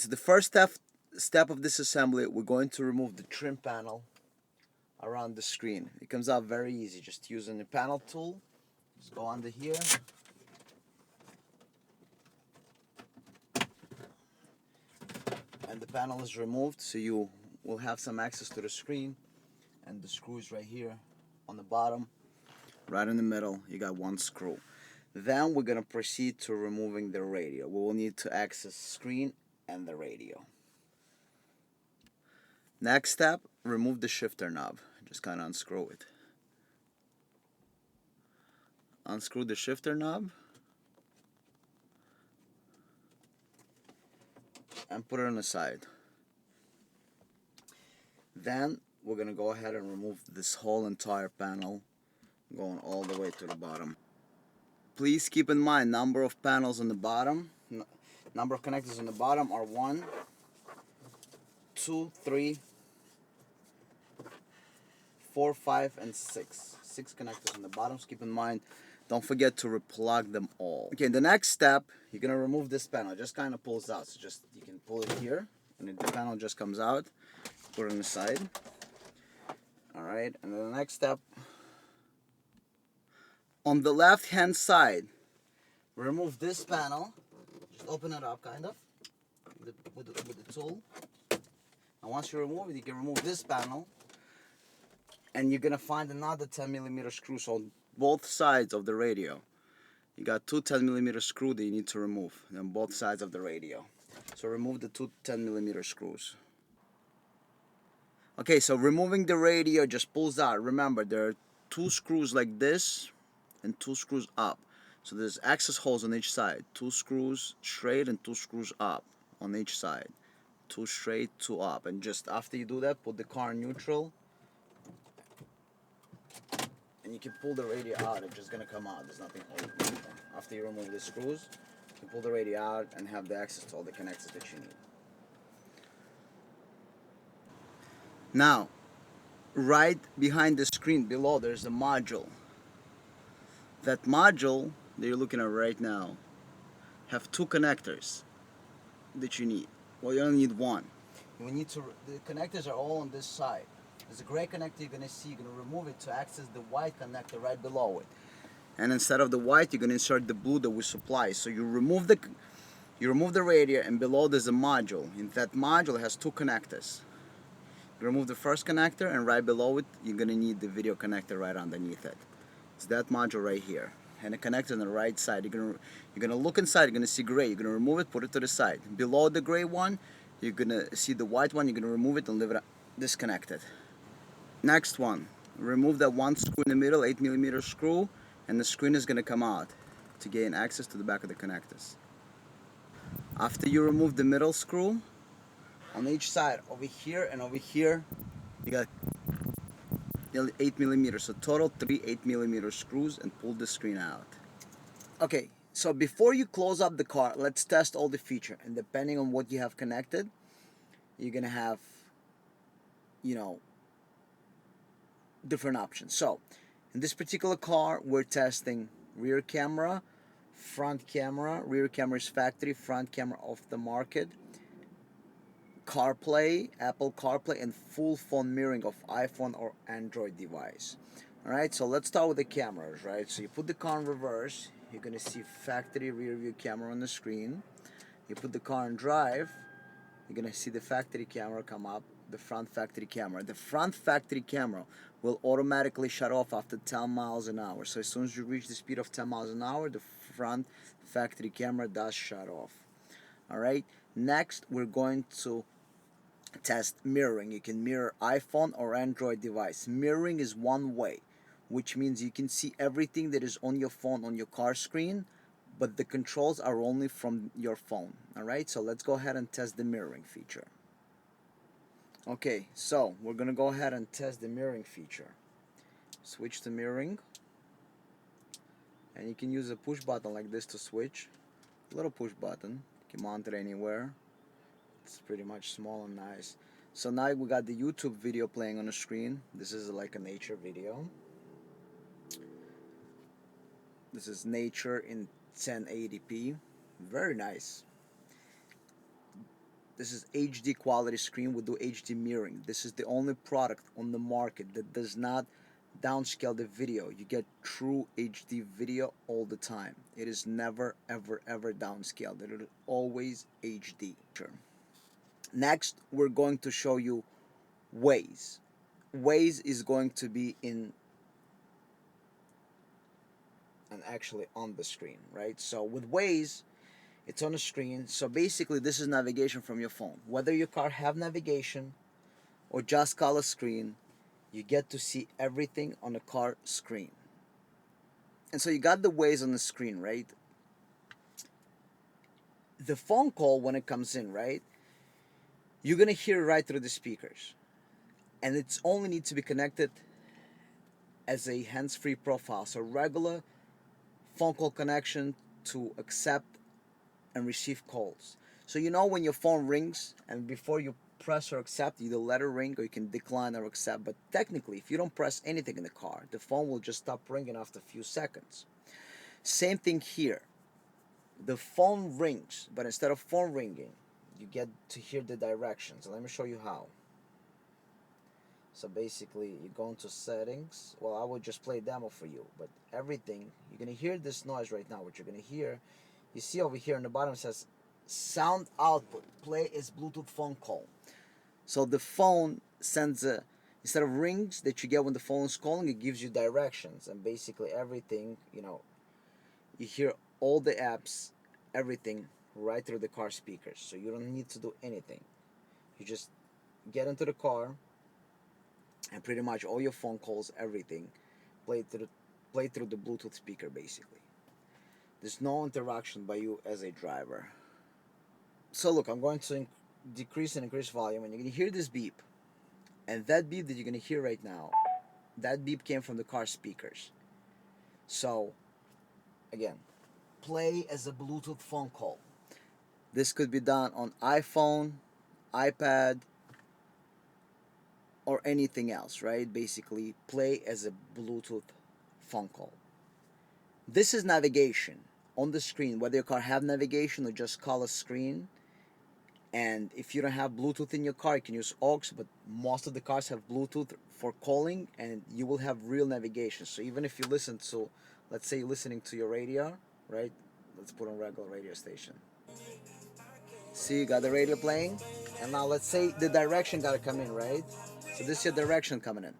So the first step of this assembly, we're going to remove the trim panel around the screen. It comes out very easy, just using the panel tool. Just go under here. And the panel is removed, so you will have some access to the screen. And the screw is right here on the bottom. Right in the middle, you got one screw. Then we're gonna proceed to removing the radio. We will need to access screen and the radio. Next step, remove the shifter knob. Just kind of unscrew it. Unscrew the shifter knob and put it on the side. Then we're gonna go ahead and remove this whole entire panel, going all the way to the bottom. Please keep in mind, number of panels on the bottom, number of connectors on the bottom are 1, 2, 3, 4, 5, and 6. 6 connectors on the bottom. So keep in mind, don't forget to replug them all. Okay, the next step, you're gonna remove this panel. It just kind of pulls out. So just you can pull it here, and the panel just comes out. Put it on the side. All right, and then the next step, on the left-hand side, remove this panel. Just open it up, kind of, with the tool. And once you remove it, you can remove this panel. And you're gonna find another 10mm screws on both sides of the radio. You got two 10mm screws that you need to remove on both sides of the radio. So remove the two 10mm screws. Okay, so removing the radio just pulls out. Remember, there are two screws like this and two screws up. So there's access holes on each side. Two screws straight and two screws up on each side. Two straight, two up. And just after you do that, put the car in neutral. And you can pull the radio out. It's just gonna come out. There's nothing holding it. After you remove the screws, you can pull the radio out and have the access to all the connectors that you need. Now, right behind the screen below, there's a module. That module that you're looking at right now have two connectors that you need. Well, you only need one. The connectors are all on this side. There's a gray connector you're going to see. You're going to remove it to access the white connector right below it. And instead of the white, you're going to insert the blue that we supply. So you remove the radio, and below there's a module. And that module has two connectors. You remove the first connector, and right below it, you're going to need the video connector right underneath it. It's that module right here. And the connector on the right side. You're gonna look inside. You're going to see gray. You're going to remove it, put it to the side. Below the gray one, you're going to see the white one. You're going to remove it and leave it disconnected. Next one, remove that one screw in the middle, 8mm screw, and the screen is going to come out to gain access to the back of the connectors. After you remove the middle screw, on each side, over here and over here, you got 8mm, so total 3 8mm screws, and pull the screen out. Okay, so before you close up the car, let's test all the features, and depending on what you have connected, you're going to have, different options. So in this particular car, we're testing rear camera, front camera. Rear camera is factory, front camera off the market, CarPlay, Apple CarPlay, and full phone mirroring of iPhone or Android device. Alright, so let's start with the cameras, right? So you put the car in reverse, you're gonna see factory rear view camera on the screen. You put the car in drive, you're gonna see the factory camera come up, the front factory camera. The front factory camera will automatically shut off after 10 miles an hour. So as soon as you reach the speed of 10 miles an hour, the front factory camera does shut off. Alright, next we're going to test mirroring. You can mirror iPhone or Android device. Mirroring is one way, which means you can see everything that is on your phone on your car screen, but the controls are only from your phone. Alright, so let's go ahead and test the mirroring feature. Okay, so we're gonna go ahead and test the mirroring feature. Switch to mirroring, and you can use a push button like this to switch. A little push button, you can mount it anywhere. It's pretty much small and nice. So now we got the YouTube video playing on the screen. This is like a nature video. This is nature in 1080p. Very nice. This is HD quality screen. We do HD mirroring. This is the only product on the market that does not downscale the video. You get true HD video all the time. It is never ever ever downscaled. It is always HD. Next, we're going to show you Waze. Waze is going to be in and actually on the screen, right? So with Waze, it's on the screen. So basically, this is navigation from your phone. Whether your car have navigation or just color screen, you get to see everything on the car screen. And so you got the Waze on the screen, right? The phone call, when it comes in, right, you're gonna hear it right through the speakers, and it's only need to be connected as a hands-free profile. So regular phone call connection to accept and receive calls. So you know when your phone rings and before you press or accept, you let it ring or you can decline or accept. But technically, if you don't press anything in the car, the phone will just stop ringing after a few seconds. Same thing here. The phone rings, but instead of phone ringing, you get to hear the directions. Let me show you how. So basically, you go into settings. Well, I will just play a demo for you, but everything, you're going to hear this noise right now. What you're going to hear, you see over here on the bottom, it says sound output, play is Bluetooth phone call. So the phone sends a, instead of rings that you get when the phone is calling, it gives you directions, and basically everything, you know, you hear all the apps, everything right through the car speakers. So you don't need to do anything. You just get into the car, and pretty much all your phone calls, everything, play through the Bluetooth speaker. Basically, there's no interaction by you as a driver. So look, I'm going to decrease and increase volume, and you're gonna hear this beep, and that beep that you're gonna hear right now, that beep came from the car speakers. So again, play as a Bluetooth phone call. This could be done on iPhone, iPad, or anything else, right? Basically, play as a Bluetooth phone call. This is navigation on the screen, whether your car have navigation or just color screen. And if you don't have Bluetooth in your car, you can use aux, but most of the cars have Bluetooth for calling, and you will have real navigation. So even if you listen to, let's say you're listening to your radio, right? Let's put on regular radio station. See, you got the radio playing, and now let's say the direction gotta come in, right? So this is your direction coming in.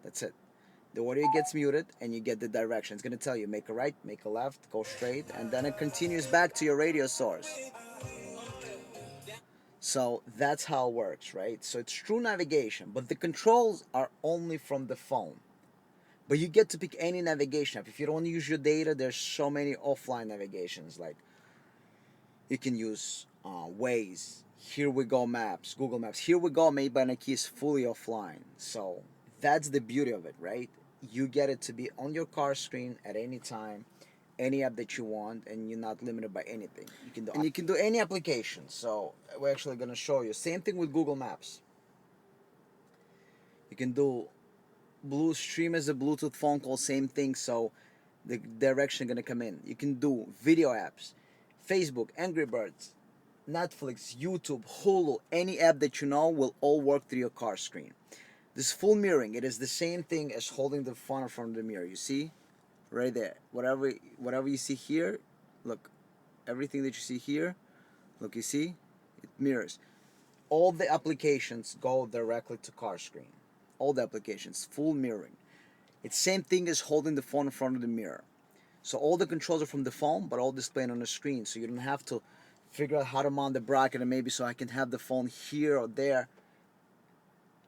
That's it. The audio gets muted, and you get the direction. It's gonna tell you make a right, make a left, go straight, and then it continues back to your radio source. So that's how it works, right? So it's true navigation, but the controls are only from the phone. But you get to pick any navigation app. If you don't want to use your data, there's so many offline navigations. Like you can use Waze, Here We Go Maps, Google Maps. Here We Go made by Nike is fully offline. So that's the beauty of it, right? You get it to be on your car screen at any time, any app that you want, and you're not limited by anything. You can do any application. So we're actually gonna show you. Same thing with Google Maps. You can do Blue Stream as a Bluetooth phone call, same thing. So the direction gonna come in. You can do video apps, Facebook, Angry Birds, Netflix, YouTube, Hulu, any app that you know will all work through your car screen. This full mirroring, it is the same thing as holding the phone in front of the mirror. You see, right there. Whatever you see here, look, everything that you see here, look, you see, it mirrors. All the applications go directly to car screen. All the applications, full mirroring. It's same thing as holding the phone in front of the mirror. So all the controls are from the phone, but all displayed on the screen. So you don't have to figure out how to mount the bracket and maybe so I can have the phone here or there.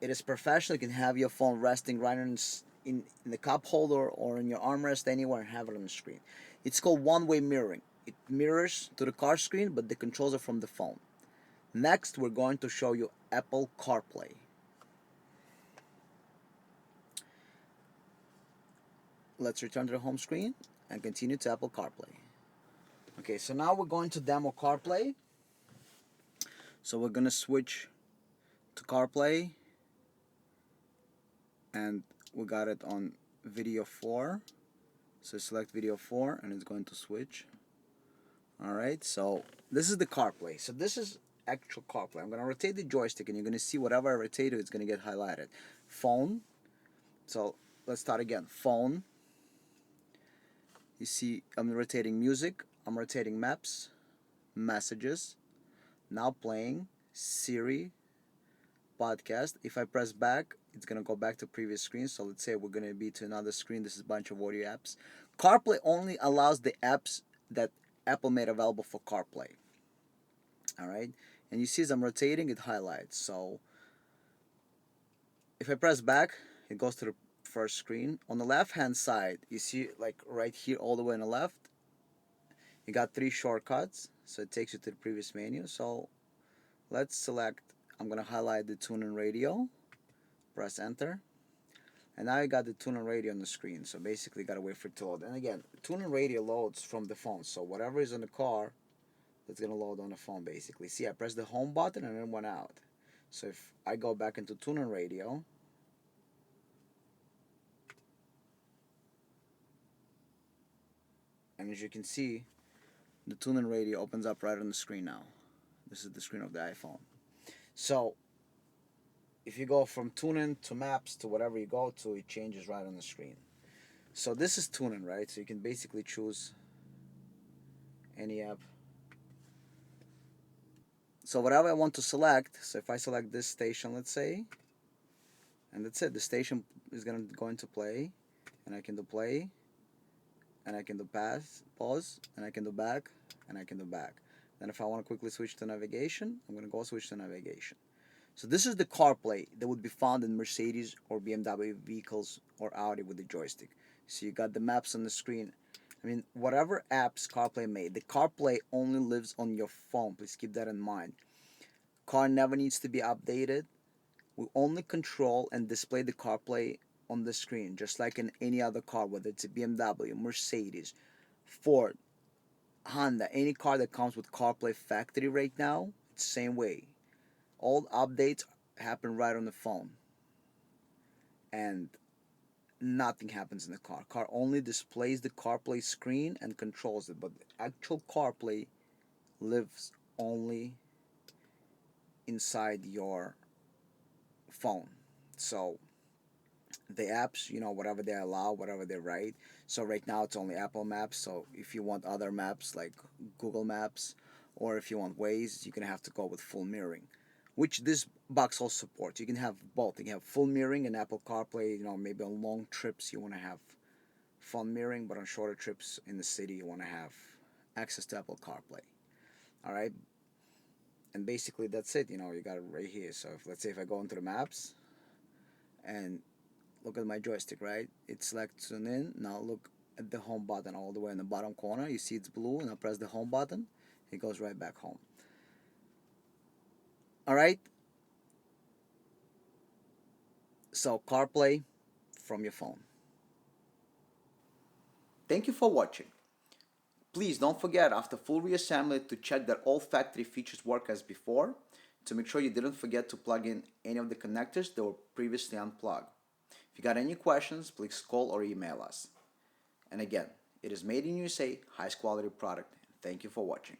It is professional. You can have your phone resting right in the cup holder or in your armrest anywhere and have it on the screen. It's called one-way mirroring. It mirrors to the car screen, but the controls are from the phone. Next, we're going to show you Apple CarPlay. Let's return to the home screen and continue to Apple CarPlay. Okay, so now we're going to demo CarPlay. So we're gonna switch to CarPlay, and we got it on video 4. So select video 4 and it's going to switch. Alright, so this is the CarPlay. So this is actual CarPlay. I'm gonna rotate the joystick, and you're gonna see whatever I rotate it, it's gonna get highlighted. Phone. So let's start again. Phone. You see, I'm rotating music. I'm rotating maps, messages. Now playing Siri, podcast. If I press back, it's gonna go back to previous screen. So let's say we're gonna be to another screen. This is a bunch of audio apps. CarPlay only allows the apps that Apple made available for CarPlay. All right, and you see as I'm rotating, it highlights. So if I press back, it goes to the first screen. On the left hand side, you see like right here all the way on the left, you got three shortcuts. So it takes you to the previous menu. So let's select, I'm gonna highlight the tune and radio, press enter. And now you got the tune and radio on the screen. So basically, you gotta wait for it to load. And again, tune and radio loads from the phone. So whatever is on the car, that's gonna load on the phone basically. See, I pressed the home button and it went out. So if I go back into tune and radio, and as you can see, the tune and radio opens up right on the screen now. This is the screen of the iPhone. So if you go from tuning to maps to whatever you go to, it changes right on the screen. So this is tuning, right? So you can basically choose any app. So whatever I want to select, so if I select this station, let's say, and that's it, the station is going to go into play, and I can do play, and I can do pause, and I can do back, and I can do back. Then if I want to quickly switch to navigation, I'm going to go switch to navigation. So this is the CarPlay that would be found in Mercedes or BMW vehicles or Audi with the joystick. So you got the maps on the screen. I mean, whatever apps CarPlay made, the CarPlay only lives on your phone. Please keep that in mind. Car never needs to be updated. We only control and display the CarPlay on the screen, just like in any other car, whether it's a BMW, Mercedes, Ford, Honda, any car that comes with CarPlay factory right now, it's the same way. All updates happen right on the phone, and nothing happens in the car. Car only displays the CarPlay screen and controls it, but the actual CarPlay lives only inside your phone. So the apps, whatever they allow, whatever they write. So right now it's only Apple Maps. So if you want other maps like Google Maps, or if you want Waze, you're gonna have to go with full mirroring, which this box also supports. You can have both. You can have full mirroring and Apple CarPlay. Maybe on long trips you want to have full mirroring, but on shorter trips in the city you want to have access to Apple CarPlay. All right, and basically that's it. You got it right here. So if, let's say if I go into the maps and look at my joystick, right? It selects tune in. Now look at the home button all the way in the bottom corner. You see it's blue, and I press the home button. It goes right back home. All right. So CarPlay from your phone. Thank you for watching. Please don't forget after full reassembly to check that all factory features work as before, to make sure you didn't forget to plug in any of the connectors that were previously unplugged. If you got any questions, please call or email us. And again, it is made in USA, highest quality product. Thank you for watching.